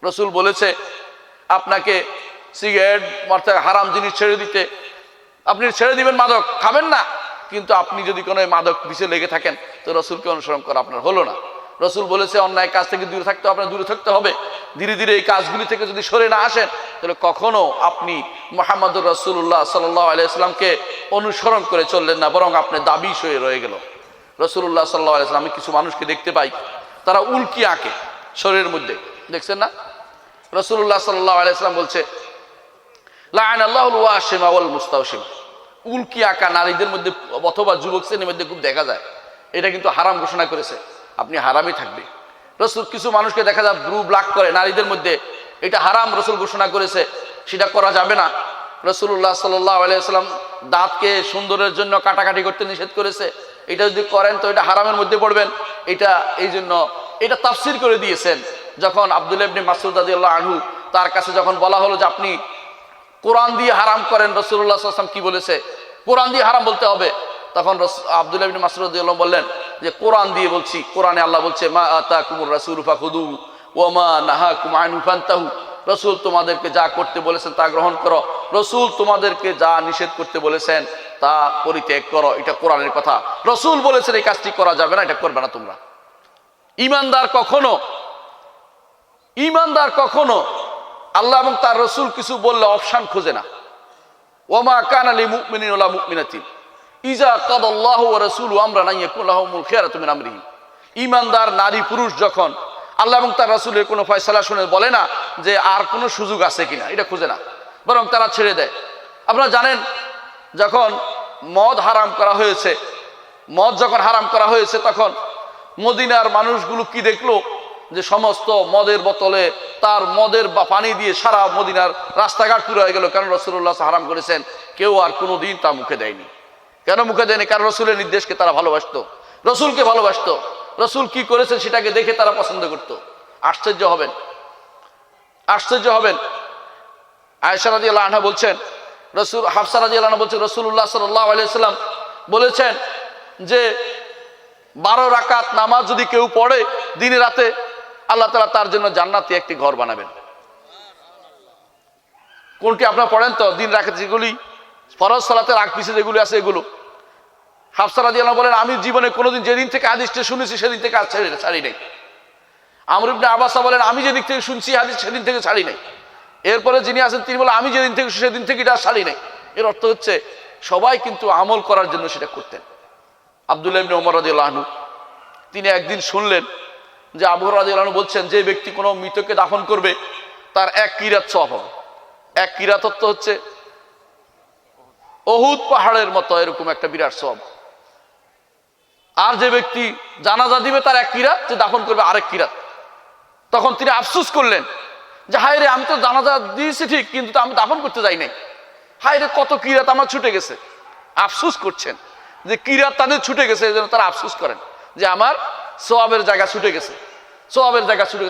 রসুল বলেছে আপনাকে সিগারেট অর্থাৎ হারাম জিনিস ছেড়ে দিতে, আপনি ছেড়ে দিবেন, মাদক খাবেন না, কিন্তু আপনি যদি কোনো মাদক পিছিয়ে লেগে থাকেন তো রসুলকে অনুসরণ করা আপনার হলো না। রসুল বলেছে অন্যায় কাজ থেকে দূরে থাকতে, আপনার দূরে থাকতে হবে। ধীরে ধীরে এই কাজগুলি থেকে যদি সরে না আসেন তাহলে কখনো আপনি মুহাম্মদুর রাসূলুল্লাহ সাল্লাল্লাহু আলাইহি ওয়াসাল্লামকে অনুসরণ করে চললেন না, বরং আপনার দাবি সয়ে রয়ে গেল। রাসূলুল্লাহ সাল্লাল্লাহু আলাইহি ওয়াসাল্লাম, আমি কিছু মানুষকে দেখতে পাই তারা উল্কি আঁকে শরীরের মধ্যে, দেখছেন না? রাসূলুল্লাহ সাল্লাল্লাহু আলাইহি ওয়াসাল্লাম বলছে লাআনাল্লাহুল ওয়াশিমা ওয়াল মুস্তাওশিম, উল্কি আঁকা নারীদের মধ্যে অথবা যুবক শ্রেণীর মধ্যে খুব দেখা যায়। এটা কিন্তু হারাম ঘোষণা করেছে, আপনি হারামই থাকবে। রসুল কিছু মানুষকে দেখা যায় ব্রু ব্লাক করে নারীদের মধ্যে, এটা হারাম রসুল ঘোষণা করেছে, সেটা করা যাবে না। রাসূলুল্লাহ সাল্লাল্লাহু আলাইহি ওয়াসাল্লাম দাঁতকে সুন্দরের জন্য কাটাকাটি করতে নিষেধ করেছে, এটা যদি করেন তো এটা হারামের মধ্যে পড়বেন। এটা এই জন্য এটা তাফসীর করে দিয়েছেন। যখন আব্দুল্লাহ ইবনে মাসউদ রাদিয়াল্লাহু আনহু তার কাছে যখন বলা হলো যে আপনি কোরআন দিয়ে হারাম করেন, রাসূলুল্লাহ সাল্লাল্লাহু আলাইহি ওয়াসাল্লাম কি বলেছে, কোরআন দিয়ে হারাম বলতে হবে। তখন আব্দুল্লাহ ইবনে মাসউদ রাদিয়াল্লাহু আনহু বললেন যে কোরআন দিয়ে বলছি, কোরআনে আল্লাহ বলছে মা আতাকুমুর রাসূলু ফাখুদু ওয়া মা নাহাকুম আনহু ফান্তাহু, রসুল তোমাদেরকে যা করতে বলেছেন তা গ্রহণ করো, রসুল তোমাদেরকে যা নিষেধ করতে বলেছেন তা পরিত্যাগ করো। এটা কোরআনের কথা, রসুল বলেছেন এই কাজটি করা যাবে না, এটা করবে না তোমরা। ইমানদার কখনো আল্লাহ এবং তার রসুল কিছু বললে অপশন খোঁজে না। ওমা কানা লিল মুমিনিন ওয়ালা মুমিনাতিন ইজা কাদাল্লাহু ওয়া রাসূলুহু আমরান আন ইয়াকুনা লাহুমুল খিয়ারাতু মিন আমরিহিম, ইমানদার নারী পুরুষ যখন আল্লাহ এবং তার রাসূলের কোনো ফয়সালা শুনে বলে না যে আর কোনো সুযোগ আছে কিনা, এটা খুঁজে না, বরং তারা ছেড়ে দেয়। আপনারা জানেন যখন মদ হারাম করা হয়েছে, মদ যখন হারাম করা হয়েছে তখন মদিনার মানুষগুলো কি দেখলো যে সমস্ত মদের বোতলে তার মদের বা পানি দিয়ে সারা মদিনার রাস্তাঘাট পুরো হয়ে গেল। কারণ রাসূলুল্লাহ হারাম করেছেন, কেউ আর কোনোদিন তা মুখে দেয়নি। কেন মুখে দেয়নি? কারণ রসুলের নির্দেশকে তারা ভালোবাসতো, রসুলকে ভালোবাসতো, রসুল কি করেছেন সেটাকে দেখে তারা পছন্দ করত। আশ্চর্য হবেন আয়েশা রাদিয়াল্লাহু আনহা বলছেন, রসুল হাফসা রাদিয়াল্লাহু আনহা বলছেন রাসূলুল্লাহ সাল্লাল্লাহু আলাইহি ওয়াসাল্লাম বলেছেন যে 12 রাকাত নামাজ যদি কেউ পড়ে দিনে রাতে, আল্লাহ তাআলা তার জন্য জান্নাতে একটি ঘর বানাবেন। কোনটি আপনারা পড়েন তো? দিন রাকাত যেগুলি ফরজ সালাতের আগ পিছে যেগুলি আছে এগুলো। হাফসা রাদিয়াল্লাহু আনহা বলেন আমি জীবনে কোনোদিন যেদিন থেকে হাদিসটা শুনেছি সেদিন থেকে আর ছাড়ি নাই। আমর ইবনে আবাসা বলেন আমি যেদিন থেকে শুনছি হাদিস সেদিন থেকে ছাড়ি নাই। এরপরে যিনি আছেন তিনি বলেন আমি যেদিন থেকে সেদিন থেকে এটা ছাড়ি নাই। এর অর্থ হচ্ছে সবাই কিন্তু আমল করার জন্য সেটা করতেন। আব্দুল্লাহ ইবনে ওমর রাদিয়াল্লাহু আনহু তিনি একদিন শুনলেন যে আবু হুরায়রা রাদিয়াল্লাহু আনহু বলছেন যে ব্যক্তি কোনো মৃতকে দাফন করবে তার 1 কিরাত সওয়াব হবে। 1 কিরাত অর্থ হচ্ছে উহুদ পাহাড়ের মতো এরকম একটা বিরাট সওয়াব। আর যে ব্যক্তি জানাজা দিবে তার 1 কিরাত, যে দাফন করবে আরেক কিরাত। তখন তিনি আফসোস করলেন যে হায় রে, আমি তো জানাজা দিয়েছি ঠিক, কিন্তু আমি দাফন করতে যাই নাই। হায় রে, কত কিরাত আমার ছুটে গেছে। আফসোস করছেন যে কিরাত তাদের ছুটে গেছে, এই জন্য তারা আফসোস করেন যে আমার সওয়াবের জায়গা ছুটে গেছে,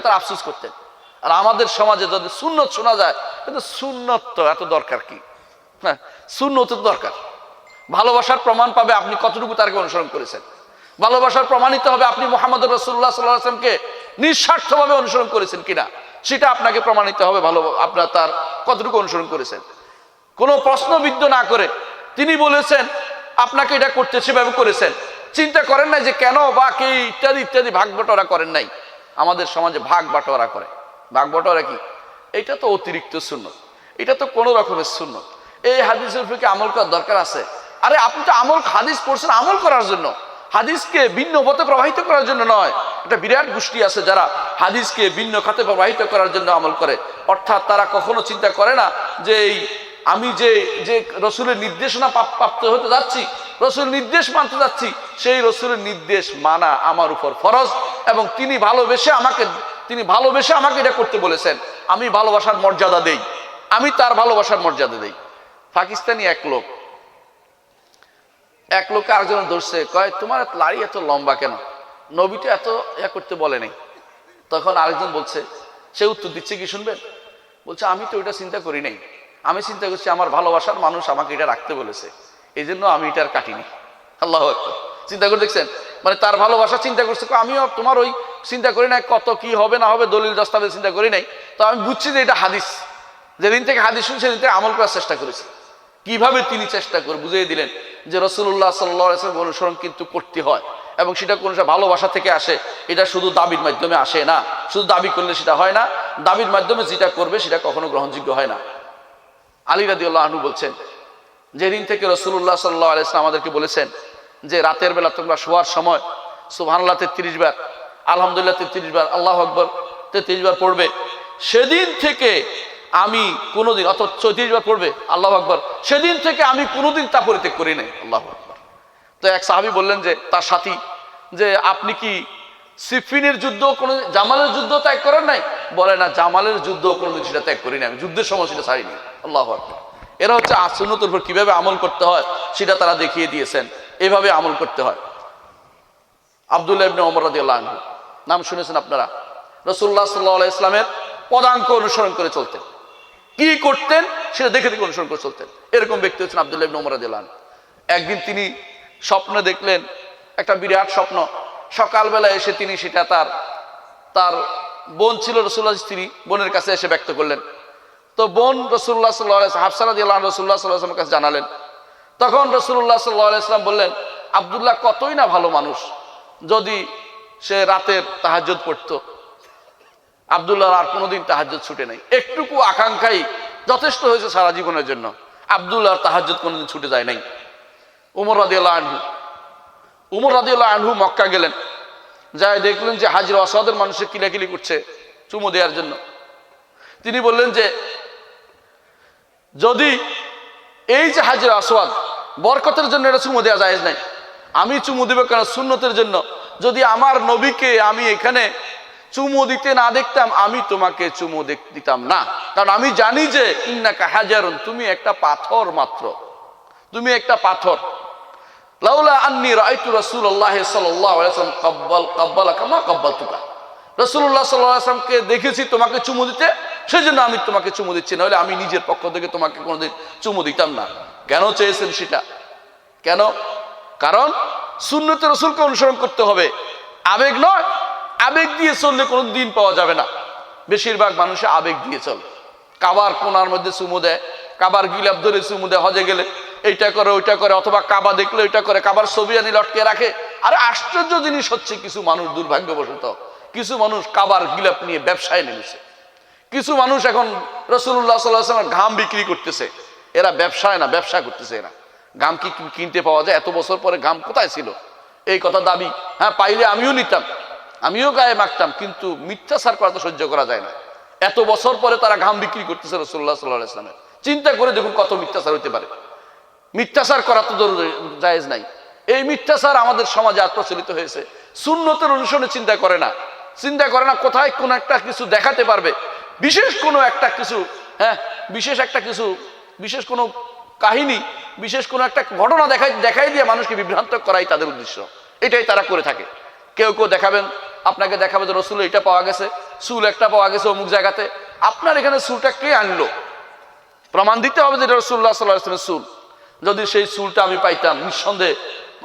তারা আফসোস করতেন। আর আমাদের সমাজে যদি সুন্নত শোনা যায়, কিন্তু সুন্নত তো এত দরকার কি? হ্যাঁ, সুন্নত দরকার। ভালোবাসার প্রমাণ পাবে আপনি কতটুকু তাকে অনুসরণ করেছেন। ভালোবাসার প্রমাণিত হবে আপনি মুহাম্মদুর রাসূলুল্লাহ সাল্লাল্লাহু আলাইহি ওয়াসাল্লামকে নিঃস্বার্থভাবে অনুসরণ করেছেন কিনা, সেটা আপনাকে প্রমাণিত হবে ভালো আপনার তার কতটুকু অনুসরণ করেছেন। কোনো প্রশ্নবিদ্ধ না করে তিনি বলেছেন আপনাকে এটা করতে, সেভাবে করেছেন। চিন্তা করেন নাই যে কেন বা কে ইত্যাদি ইত্যাদি ভাগ বাটোয়ারা করেন নাই। আমাদের সমাজে ভাগ বাটোয়ারা করে। ভাগ বাটোয়ারা কি? এটা তো অতিরিক্ত সুন্নত, এটা তো কোনো রকমের সুন্নত। এই হাদিসের উপরে আমল করার দরকার আছে? আরে আপনি তো হাদিস পড়ছেন আমল করার জন্য, হাদিসকে ভিন্ন পথে প্রবাহিত করার জন্য নয়। একটা বিরাট গোষ্ঠী আছে যারা হাদিসকে ভিন্ন খাতে প্রবাহিত করার জন্য আমল করে। অর্থাৎ তারা কখনো চিন্তা করে না যে আমি যে রসুলের নির্দেশনা প্রাপ্ত হতে যাচ্ছি, রসুলের নির্দেশ মানতে যাচ্ছি, সেই রসুলের নির্দেশ মানা আমার উপর ফরজ, এবং তিনি ভালোবেসে আমাকে এটা করতে বলেছেন। আমি ভালোবাসার মর্যাদা দেই, আমি তার ভালোবাসার মর্যাদা দেই। পাকিস্তানি এক লোককে আরেকজন ধরছে, কয় তোমার লাড়ি এত লম্বা কেন, নবীটা এত করতে বলে নাই। তখন আরেকজন বলছে, সে উত্তর দিচ্ছে কি শুনবেন? বলছে আমি তো এটা চিন্তা করি নাই, আমি চিন্তা করছি আমার ভালোবাসার মানুষ আমাকে এটা রাখতে বলেছে, এই জন্য আমি এটা আর কাটিনি। আল্লাহু আকবার। চিন্তা করে দেখছেন, মানে তার ভালোবাসা চিন্তা করছে, আমিও তোমার ওই চিন্তা করি নাই কত কি হবে না হবে, দলিল দস্তাবেজ চিন্তা করি নাই, তো আমি বুঝছি যে এটা হাদিস, যেদিন থেকে হাদিস শুনছি সেদিন থেকে আমল করার চেষ্টা করেছি। কিভাবে তিনি চেষ্টা করে বুঝিয়ে দিলেন যে রাসূলুল্লাহ সাল্লাল্লাহু আলাইহি ওয়াসাল্লাম অনুসরণ কিন্তু করতে হয়, এবং সেটা কোন ভালোবাসা থেকে আসে, এটা শুধু দাবির মাধ্যমে আসে না। শুধু দাবি করলে সেটা হয় না, দাবির মাধ্যমে যেটা করবে সেটা কখনো গ্রহণযোগ্য হয় না। আলী রাদিয়াল্লাহু আনহু বলছেন, যেদিন থেকে রাসূলুল্লাহ সাল্লাল্লাহু আলাইহি ওয়াসাল্লাম আমাদেরকে বলেছেন যে রাতের বেলা তোমরা শোয়ার সময় সুবহানাল্লাহ 33 বার, আলহামদুলিল্লাহ 33 বার, আল্লাহু আকবার 33 বার পড়বে, সেদিন থেকে আমি কোনোদিন, অত 34 বার পড়বে আল্লাহু আকবার, সেদিন থেকে আমি কোনোদিন তা পরিত্যাগ করি নাই। আল্লাহু আকবার। তো এক সাহাবী বললেন যে তার সাথী, যে আপনি কি সিফিনের যুদ্ধ কোনো, জামালের যুদ্ধ ত্যাগ করেন নাই? বলে না, জামালের যুদ্ধ কোনোদিন সেটা ত্যাগ করি না, আমি যুদ্ধের সময় সেটা ছাড়িনি। আল্লাহু আকবার। এরা হচ্ছে সুন্নতের উপর কিভাবে আমল করতে হয় সেটা তারা দেখিয়ে দিয়েছেন, এভাবে আমল করতে হয়। আব্দুল্লাহ ইবনে ওমর রাদিয়াল্লাহু আনহু, নাম শুনেছেন আপনারা, রাসূলুল্লাহ সাল্লাল্লাহু আলাইহি ইসলামের পদাঙ্ক অনুসরণ করে চলতেন, কি করতেন সেটা দেখে দেখে অনুসরণ করে চলতেন। এরকম ব্যক্তি হচ্ছেন আব্দুল্লাহ ইবনে ওমর রাদিয়াল্লাহু আনহু। একদিন তিনি স্বপ্নে দেখলেন একটা বিরাট স্বপ্ন। সকালবেলা এসে তিনি সেটা তার বোন ছিল রাসূলুল্লাহর স্ত্রী, বোনের কাছে এসে ব্যক্ত করলেন। তো বোন রাসূলুল্লাহ সাল্লাল্লাহু আলাইহি ওয়াসাল্লাম, হাফসা রাদিয়াল্লাহু আনহা রাসূলুল্লাহ সাল্লাল্লাহু আলাইহি ওয়াসাল্লামের কাছে জানালেন। তখন রাসূলুল্লাহ সাল্লাল্লাহু আলাইহি ওয়াসাল্লাম বললেন, আব্দুল্লাহ কতই না ভালো মানুষ, যদি সে রাতের তাহাজ্জুদ পড়তো। আব্দুল্লাহর আর কোনোদিন তাহাজ্জুদ ছুটে নাই, একটুকু আকাঙ্ক্ষাই যথেষ্ট হয়েছে সারা জীবনের জন্য। আব্দুল্লাহর তাহাজ্জুদ কোনোদিন ছুটে যায় নাই। উমর রাদিয়াল্লাহু আনহু মক্কা গেলেন, যাই দেখলেন যে হাজর আসাদের মানুষে কিলাকিলি করছে চুমু দেওয়ার জন্য। তিনি বললেন যে যদি এই যে হাজর আসওয়াদ বরকতের জন্য এটা চুমু দেওয়া জায়েজ নাই, আমি চুমু দেব কেন? সুন্নতের জন্য। যদি আমার নবীকে আমি এখানে চুমু দিতে না দেখতাম, আমি তোমাকে চুমু দিতাম না, কারণ আমি জানি যে ইন্নাকা হাজারুন, তুমি একটা পাথর মাত্র, তুমি একটা পাথর। লাউলা আন্নী রাআইতু রাসূলুল্লাহ সাল্লাল্লাহু আলাইহি ওয়াসাল্লাম ক্বাব্বালাকা মা ক্বাব্বালতুকা, রাসূলুল্লাহ সাল্লাল্লাহু আলাইহি ওয়াসাল্লামকে দেখেছি তোমাকে চুমু দিতে, সেজন্য আমি তোমাকে চুমু দিচ্ছি, না হলে আমি নিজের পক্ষ থেকে তোমাকে কোনোদিন চুমু দিতাম না। কেন চেয়েছেন সেটা? কেন? কারণ সুন্নতে রাসূলকে অনুসরণ করতে হবে, আবেগ নয়। আবেগ দিয়ে চললে কোনো দিন পাওয়া যাবে না। বেশিরভাগ মানুষে আবেগ দিয়ে চলে, কাবার কোনার মধ্যে চুমু দেয়, কাবার গিলাপ ধরে চুমু দেয়, হজে গেলে এইটা করে ওইটা করে, অথবা কাবা দেখলে ওইটা করে, কাবার ছবি আনি লটকে রাখে। আরে আশ্চর্য জিনিস হচ্ছে, কিছু মানুষ দুর্ভাগ্যবশত কিছু মানুষ কাবার গিলাপ নিয়ে ব্যবসায় নেমেছে। কিছু মানুষ এখন রাসূলুল্লাহ সাল্লাল্লাহু আলাইহি ওয়াসাল্লামের ঘাম বিক্রি করতেছে। এরা ব্যবসায় না, ব্যবসা করতেছে। এরা ঘাম কি কিনতে পাওয়া যায়? এত বছর পরে ঘাম কোথায় ছিল এই কথা দাবি। হ্যাঁ, পাইলে আমিও নিতাম, আমিও গায়ে মাখতাম, কিন্তু মিথ্যাচার করা তো সহ্য করা যায় না। এত বছর পরে তারা ঘাম বিক্রি করতেছে রাসূলুল্লাহ সাল্লাল্লাহু আলাইহি ওয়াসাল্লামের। চিন্তা করে দেখুন কত মিথ্যাচার হতে পারে। মিথ্যাচার করা তো জায়েজ নাই। এই মিথ্যাচার আমাদের সমাজে আজ প্রচলিত হয়েছে। সুন্নতের অনুসরণে চিন্তা করে না, কোথায় কোন একটা কিছু দেখাতে পারবে, বিশেষ কোনো একটা কিছু, হ্যাঁ, বিশেষ কোনো কাহিনী, বিশেষ কোনো একটা ঘটনা দেখাই দিয়ে মানুষকে বিভ্রান্ত করাই তাদের উদ্দেশ্য। এটাই তারা করে থাকে। কেউ আপনাকে দেখাবে যে রসুল এটা পাওয়া গেছে, চুল একটা পাওয়া গেছে অমুক জায়গাতে। আপনার এখানে চুলটা কে আনলো? প্রমাণ দিতে হবে যে এটা রাসূলুল্লাহ সাল্লাল্লাহু আলাইহি ওয়াসাল্লামের চুল। যদি সেই চুলটা আমি পাইতাম, নিঃসন্দেহে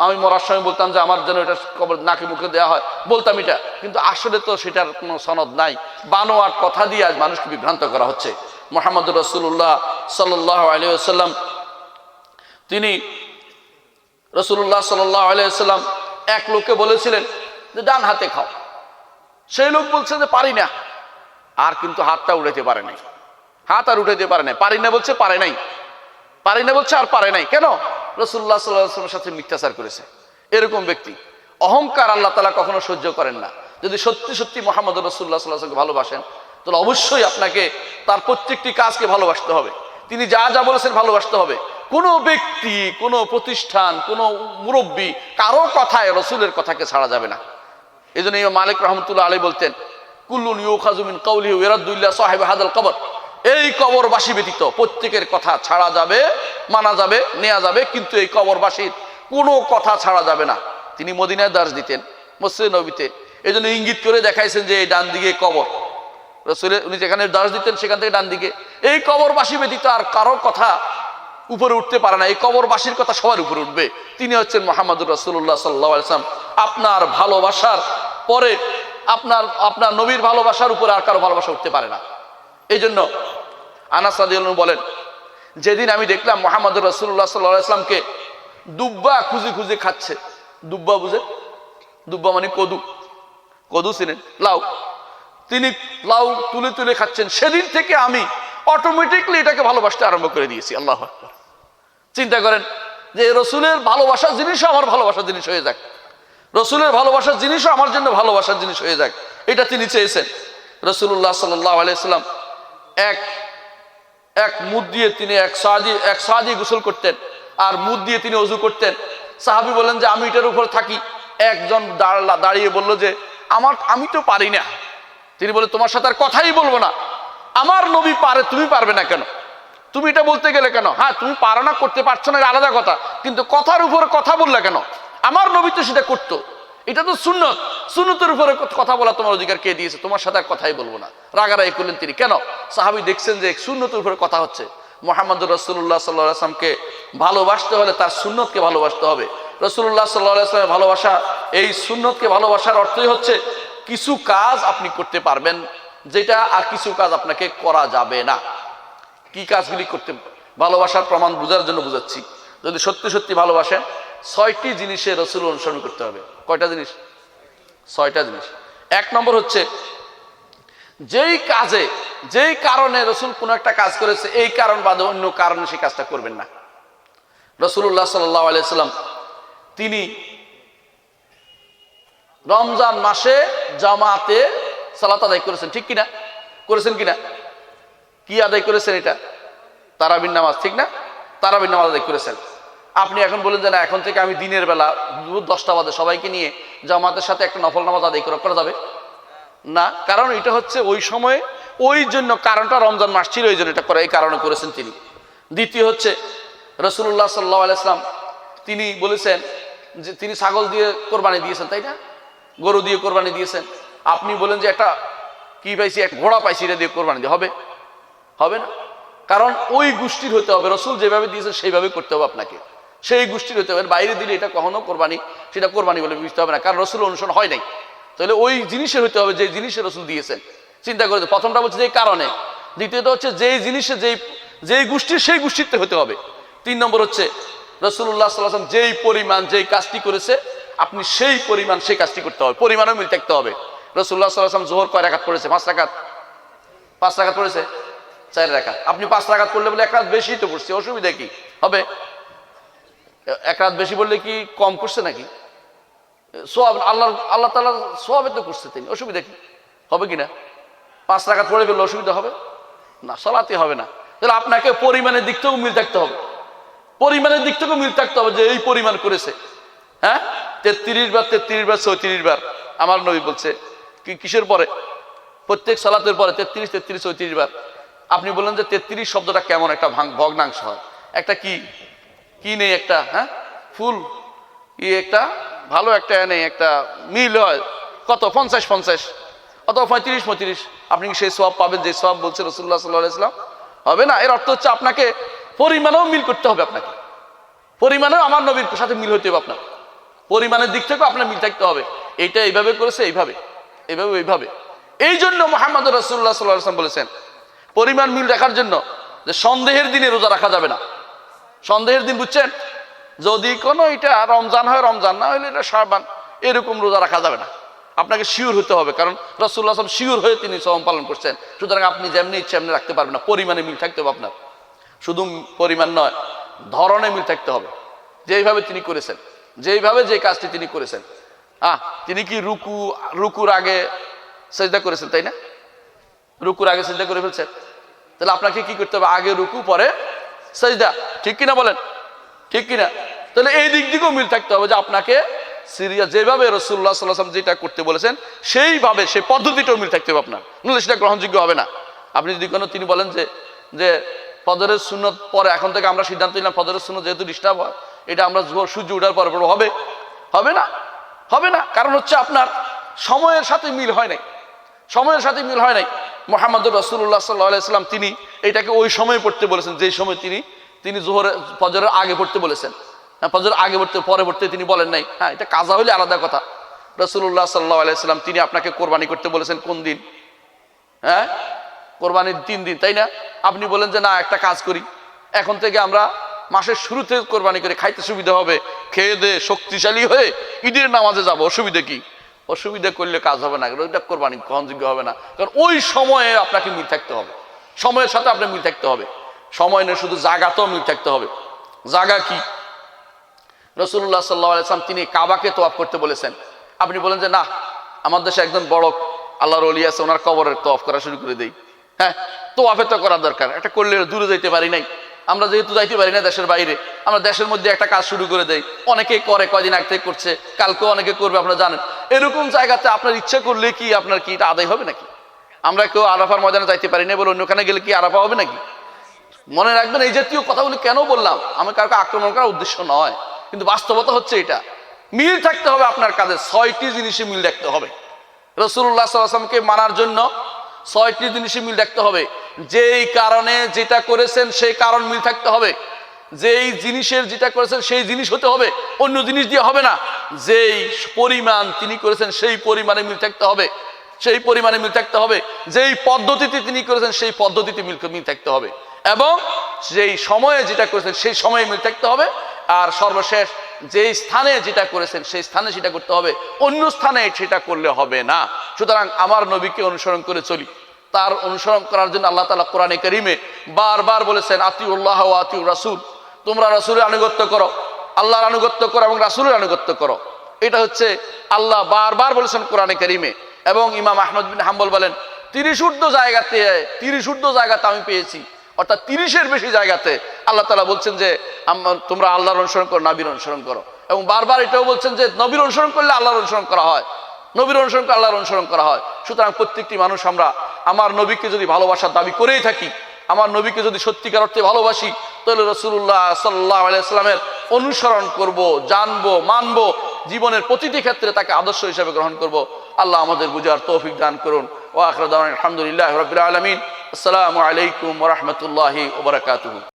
আমি মরার সময় বলতাম যে আমার জন্য এটা কবর নাকে মুখে দেওয়া হয়, বলতাম এটা। কিন্তু আসলে তো সেটার কোনো সনদ নাই। বানোয়ার কথা দিয়ে আজ মানুষকে বিভ্রান্ত করা হচ্ছে। মুহাম্মদুর রাসূলুল্লাহ সাল্লাল্লাহু আলাইহি ওয়াসাল্লাম, তিনি রাসূলুল্লাহ সাল্লাল্লাহু আলাইহি ওয়াসাল্লাম এক লোককে বলেছিলেন যে ডান হাতে খাও। সেই লোক বলছে যে পারি না, আর কিন্তু হাতটা উঠাইতে পারে নাই। হাত আর উঠাইতে পারে নাই, পারি না বলছে, পারে নাই, পারি না বলছে আর পারে নাই। কেন? রাসূলুল্লাহ সাল্লাল্লাহু আলাইহি ওয়াসাল্লামের সাথে মিথ্যাচার করেছে। এরকম ব্যক্তি, অহংকার আল্লাহ তাআলা কখনো সহ্য করেন না। যদি সত্যি সত্যি মুহাম্মদ রাসূলুল্লাহ সাল্লাল্লাহু আলাইহি ওয়াসাল্লামকে ভালোবাসেন, তাহলে অবশ্যই আপনাকে তার প্রত্যেকটি কাজকে ভালোবাসতে হবে। তিনি যা যা বলেছেন ভালোবাসতে হবে। কোনো ব্যক্তি, কোনো প্রতিষ্ঠান, কোনো মুরব্বী কারো কথায় রসুলের কথাকে ছাড়া যাবে না। এই জন্য ইমাম মালিক রাহমাতুল্লাহ আলাইহি বলতেন, কুল্লুন ইউখাযু মিন কাওলিহি ওয়া ইরাদ্দু ইলা সাহিবি হাদাল কবর। এই কবরবাসী ব্যতীত প্রত্যেকের কথা ছাড়া যাবে, মানা যাবে, নেওয়া যাবে, কিন্তু এই কবরবাসীর কোনো কথা ছাড়া যাবে না। তিনি মদিনায় দার্স দিতেন, মসজিদে নববীতে। এই জন্য ইঙ্গিত করে দেখাইছেন যে এই ডান দিকে কবর। রসুলের উনি যেখানে দার্স দিতেন সেখান থেকে ডান দিকে। এই কবরবাসী ব্যতীত আর কারো কথা উপরে উঠতে পারে না। এই কবরবাসীর কথা সবার উপরে উঠবে। তিনি হচ্ছেন মুহাম্মদুর রাসূলুল্লাহ সাল্লাল্লাহু আলাইহি ওয়াসাল্লাম। আপনার ভালোবাসার পরে, আপনার নবীর ভালোবাসার উপরে আর কারো ভালোবাসা উঠতে পারে না। এই জন্য আনাস রাদিয়াল্লাহু আনহু বলেন, যেদিন আমি দেখলাম মুহাম্মদ রাসূলুল্লাহ সাল্লাল্লাহু আলাইহি ওয়াসাল্লামকে দুব্বা খুঁজে খুঁজে খাচ্ছে। দুব্বা বুঝে? দুব্বা মানে কদু, কদু চিনেন? লাউ। তিনি লাউ তুলে তুলে খাচ্ছেন। সেদিন থেকে আমি অটোমেটিকলি এটাকে ভালোবাসতে আরম্ভ করে দিয়েছি। আল্লাহু আকবার। চিন্তা করেন যে রসুলের ভালোবাসার জিনিসও আমার ভালোবাসার জিনিস হয়ে যাক, রসুলের ভালোবাসার জিনিসও আমার জন্য ভালোবাসার জিনিস হয়ে যাক, এটা তিনি চেয়েছেন। রাসূলুল্লাহ সাল্লাল্লাহু আলাইহি ওয়াসাল্লাম এক মুদ দিয়ে তিনি এক সা দিয়ে গোসল করতেন, আর মুদ দিয়ে তিনি ওযু করতেন। সাহাবী বলেন যে আমি এটার উপর থাকি। একজন দাঁড়িয়ে বলল যে আমি তো পারি না। তিনি বলে, তোমার সাথে আর কথাই বলবো না। আমার নবী পারে, তুমি পারবে না কেন? তুমি এটা বলতে গেলে কেন? হ্যাঁ, তুমি পারো না, করতে পারছো না, আলাদা কথা, কিন্তু কথার উপরে কথা বললে কেন? আমার নবী তো সেটা করতো, এটা তো সুন্নত। সুন্নতের উপরে কথা বলা তোমার অধিকার কে দিয়েছে? তোমার সাথে আর কথাই বলবো না। রাগারাগি করলেন তিনি। কেন? সাহাবী দেখছেন যে সুন্নতের উপরে কথা হচ্ছে। মুহাম্মদুর রাসূলুল্লাহ সাল্লাল্লাহু আলাইহি ওয়াসাল্লামকে ভালোবাসতে হলে তার সুন্নতকে ভালোবাসতে হবে। রাসূলুল্লাহ সাল্লাল্লাহু আলাইহি ওয়াসাল্লামের ভালোবাসা, এই সুন্নতকে ভালোবাসার অর্থই হচ্ছে কিছু কাজ আপনি করতে পারবেন যেটা আর কিছু কাজ আপনাকে করা যাবে না। কি কাজগুলি করতে? ভালোবাসার প্রমাণ বোঝার জন্য বুঝাচ্ছি। যদি সত্যি সত্যি ভালোবাসেন, 6টি জিনিসে রাসূল অনুসরণ করতে হবে। কয়টা জিনিস? 6টা জিনিস। 1 নম্বর হচ্ছে, যেই কাজে, যেই কারণে রাসূল কোনো একটা কাজ করেছে, এই কারণ বাদে অন্য কারণে সেই কাজটা করবেন না। রাসূলুল্লাহ সাল্লাল্লাহু আলাইহি ওয়াসাল্লাম তিনি রমজান মাসে জামাতে সালাত আদায় করেছেন, ঠিক কিনা? করেছেন কিনা? কি আদায় করেছেন? এটা তারাবির নামাজ, ঠিক না? তারাবির নামাজ আদায় করেছেন। আপনি এখন বলেন যে না, এখন থেকে আমি দিনের বেলা 10টা বাজে সবাইকে নিয়ে জামাতের সাথে একটা নফল নামাজ আদায় করা যাবে না। কারণ এটা হচ্ছে ওই সময়ে, ওই জন্য কারণটা রমজান মাস ছিল, ওই জন্য এটা করে, এই কারণে করেছেন তিনি। দ্বিতীয় হচ্ছে, রাসূলুল্লাহ সাল্লাল্লাহু আলাইহি ওয়াসাল্লাম তিনি বলেছেন যে তিনি ছাগল দিয়ে কোরবানি দিয়েছেন, তাই না? গরু দিয়ে কোরবানি দিয়েছেন। আপনি বলেন যে একটা কি পাইছি, এক ঘোড়া পাইছি, এটা দিয়ে কোরবানি দিয়ে হবে? হবে না। কারণ ওই গোষ্ঠীর হতে হবে, রাসূল যেভাবে দিয়েছেন সেইভাবে করতে হবে আপনাকে, সেই গোষ্ঠীর হতে হবে। বাইরে দিলে এটা কখনো কোরবানি, সেটা কোরবানি বলে বুঝতে হবে না, কারণ রাসূল অনুসরণ হয় নাই। তাহলে ওই জিনিসের হতে হবে যে জিনিসের রাসূল দিয়েছেন। চিন্তা করে, প্রথমটা বলছে যে কারণে, দ্বিতীয়ত হচ্ছে যেই জিনিসে যেই গোষ্ঠীর, সেই গোষ্ঠীতে হতে হবে। 3 নম্বর হচ্ছে, রাসূলুল্লাহ সাল্লাল্লাহু আলাইহি ওয়াসাল্লাম যেই পরিমাণ, যেই কাজটি করেছে, আপনি সেই পরিমাণ সেই কাজটি করতে হবে, পরিমাণও মিল থাকতে হবে। রাসূলুল্লাহ সাল্লাল্লাহু আলাইহি ওয়াসাল্লাম যোহর কয় রাকাত পড়েছে? 5 রাকাত। 5 রাকাত পড়েছে? 4 রাকাত। আপনি 5 রাকাত পড়লে বলে 1 রাত বেশি তো পড়ছে, অসুবিধা কি হবে? 1 রাত বেশি বললে কি কম করছে নাকি? সওয়াব আল্লাহ তাআলা সওয়াবে তো করছে তিনি, অসুবিধা কি হবে? কিনা 5 রাকাত পড়ে ফেললে অসুবিধা হবে না? সালাতই হবে না। তাহলে আপনাকে পরিমাণের দিক থেকেও মিল থাকতে হবে, পরিমাণের দিক থেকেও মিল থাকতে হবে যে এই পরিমাণ করেছে। হ্যাঁ, 33 বার 36 বার আমার নবী বলছে। কিসের পরে? প্রত্যেক সালাতের পরে 33 33 বার। আপনি বললেন যে 33 শব্দটা কেমন একটা ভগ্নাংশ হয়, একটা কি নেই একটা, হ্যাঁ, ফুল কি একটা ভালো একটা নেই, একটা মিল হয় কত? 50 অথবা 35 আপনি কি সেই সওয়াব পাবেন যে সওয়াব বলছে রাসূলুল্লাহ সাল্লাল্লাহু আলাইহি ওয়াসাল্লাম? হবে না। এর অর্থ হচ্ছে আপনাকে পরিমাণেও মিল করতে হবে, আপনাকে পরিমাণেও আমার নবীর সাথে মিল হতে হবে, আপনার পরিমাণের দিক থেকেও আপনার মিল থাকতে হবে। এইটা এইভাবে করেছে, এইভাবে এইভাবে। এই জন্য মুহাম্মদ রাসূলুল্লাহ সাল্লাল্লাহু আলাইহি ওয়াসাল্লাম বলেছেন পরিমাণ মিল রাখার জন্য যে সন্দেহের দিনে রোজা রাখা যাবে না। সন্দেহের দিন বুঝছেন? যদি কোনো এটা রমজান হয়, রমজান না হলে এটা শাবান, এরকম রোজা রাখা যাবে না। আপনাকে শিওর হতে হবে, কারণ রাসূলুল্লাহ সাল্লাল্লাহু আলাইহি ওয়াসাল্লাম শিওর হয়ে তিনি সওম পালন করছেন। সুতরাং আপনি যেমনি ইচ্ছে এমনি রাখতে পারবেন না, পরিমাণে মিল থাকতে হবে আপনার। শুধু পরিমাণ নয়, ধরনে মিল থাকতে হবে। যেইভাবে তিনি করেছেন, যেইভাবে যে কাজটি তিনি করেছেন, তিনি কি রুকুর আগে সেজদা করেছেন, তাই না? রুকুর আগে সেজদা করে ফেলছেন। তাহলে আপনাকে কি করতে হবে? আগে রুকু, পরে সেজদা, ঠিক কিনা বলেন? ঠিক কিনা? তাহলে এই দিক দিকেও মিল থাকতে হবে যে আপনাকে সিরিয়া যেভাবে রাসূলুল্লাহ সাল্লাল্লাহু আলাইহি ওয়াসাল্লাম যেটা করতে বলেছেন সেইভাবে, সেই পদ্ধতিটাও মিল থাকতে হবে আপনার, নইলে সেটা গ্রহণযোগ্য হবে না। আপনি যদি কোনো, তিনি বলেন যে ফজরের সুন্নত পরে, এখন থেকে আমরা সিদ্ধান্ত নিলাম ফজরের সুন্নত যেহেতু ডিস্টার্ব হয়, এটা আমরা সূর্য ওঠার পরে পড়বো, হবে না, হবে না। কারণ হচ্ছে আপনার সময়ের সাথে মিল হয় নাই, সময়ের সাথে মিল হয় নাই। মুহাম্মদুর রাসূলুল্লাহ সাল্লাল্লাহু আলাইহি ওয়াসাল্লাম তিনি এটাকে ওই সময় পড়তে বলেছেন যেই সময় তিনি ফজরের আগে পড়তে বলেছেন। ফজরের আগে পড়তে, পরে পড়তে তিনি বলেন নাই। হ্যাঁ, এটা কাজা হলে আলাদা কথা। রাসূলুল্লাহ সাল্লাল্লাহু আলাইহি ওয়াসাল্লাম তিনি আপনাকে কোরবানি করতে বলেছেন কোন দিন? হ্যাঁ, কোরবানির 3 দিন, তাই না? আপনি বলেন যে না, একটা কাজ করি, এখন থেকে আমরা মাসের শুরুতে কোরবানি করে খাইতে সুবিধা হবে, খেয়ে দে শক্তিশালী হয়ে ঈদের নামাজে যাব, অসুবিধা কি? অসুবিধা করলে কাজ হবে না, ওইটা কোরবানি গ্রহণযোগ্য হবে না। কারণ ওই সময়ে আপনাকে মিল থাকতে হবে, সময়ের সাথে আপনার মিল থাকতে হবে। সময় নয়, শুধু জায়গাতেও মিল থাকতে হবে। জায়গা কি? রাসূলুল্লাহ সাল্লাল্লাহু আলাইহি ওয়াসাল্লাম তিনি কাবাকে তওয়াফ করতে বলেছেন। আপনি বলেন যে না, আমার দেশে একজন বড় আল্লাহর ওলি আছে, ওনার কবরের তওয়াফ করা শুরু করে দেই। হ্যাঁ, তওয়াফে তো করা দরকার, একটা করলে দূরে যাইতে পারি নাই, আমরা যেহেতু যাইতে পারি না দেশের বাইরে, আমরা দেশের মধ্যে একটা কাজ শুরু করে দেই। অনেকেই করে, কয়দিন আগ থেকে করছে, কালকেও অনেকে করবে, আপনারা জানেন। এরকম জায়গাতে আপনার ইচ্ছা করলে কি আপনার কি এটা আদায় হবে নাকি? আমরা কেউ আরাফার ময়দানে যাইতে পারি না বলে অন্যখানে গেলে কি আরাফা হবে নাকি? মনে রাখবেন, এই জাতীয় কথাগুলি কেন বললাম, আমি কাউকে আক্রমণ করার উদ্দেশ্য নয়, কিন্তু বাস্তবতা হচ্ছে এটা। মিল থাকতে হবে আপনার কাজে, 6টি জিনিসে মিল রাখতে হবে। রাসূলুল্লাহ সাল্লাল্লাহু আলাইহি ওয়াসাল্লামকে মানার জন্য 6টি জিনিসে মিল রাখতে হবে। যেই কারণে যেটা করেছেন সেই কারণ মিল থাকতে হবে, যেই জিনিসের যেটা করেছেন সেই জিনিস হতে হবে, অন্য জিনিস দিয়ে হবে না। যেই পরিমাণ তিনি করেছেন সেই পরিমাণে মিল থাকতে হবে, সেই পরিমাণে মিল থাকতে হবে। যেই পদ্ধতিতে তিনি করেছেন সেই পদ্ধতিতে মিল থাকতে হবে, এবং যেই সময়ে যেটা করেছেন সেই সময়ে মিল থাকতে হবে। আর সর্বশেষ, যেই স্থানে যেটা করেছেন সেই স্থানে সেটা করতে হবে, অন্য স্থানে সেটা করলে হবে না। সুতরাং আমার নবীকে অনুসরণ করে চলি। তার অনুসরণ করার জন্য আল্লাহ তাআলা কোরআনে কারীমে বারবার বলেছেন, আতিউল্লাহ ওয়া আতিউর রাসূল, তোমরা রাসূলের আনুগত্য করো, আল্লাহর আনুগত্য করো এবং রাসূলের আনুগত্য করো। এটা হচ্ছে আল্লাহ বারবার বলেছেন কোরআনে কারীমে। এবং ইমাম আহমদ বিন হাম্বল বলেন, 30 ঊর্ধ্ব জায়গাতে আমি পেয়েছি, অর্থাৎ 30-এর বেশি জায়গাতে আল্লাহ তাআলা বলছেন যে তোমরা আল্লাহর অনুসরণ করো, নবীর অনুসরণ করো। এবং বারবার এটাও বলছেন যে নবীর অনুসরণ করলে আল্লাহর অনুসরণ করা হয়, নবীর অনুসরণ করলে আল্লাহর অনুসরণ করা হয়। সুতরাং প্রত্যেকটি মানুষ আমরা আমার নবীকে যদি ভালোবাসার দাবি করেই থাকি, আমার নবীকে যদি সত্যিকার অর্থে ভালোবাসি, তাহলে রাসূলুল্লাহ সাল্লাল্লাহু আলাইহি ওয়াসাল্লামের অনুসরণ করব, জানবো, মানব, জীবনের প্রতিটি ক্ষেত্রে তাকে আদর্শ হিসেবে গ্রহণ করব। আল্লাহ আমাদের বুঝার তৌফিক দান করুন। ওয়া আখিরু দাওয়ানা আলহামদুলিল্লাহি রাব্বিল আলামিন। আসসালামু আলাইকুম ওয়া রাহমাতুল্লাহি ওয়া বারাকাতুহু।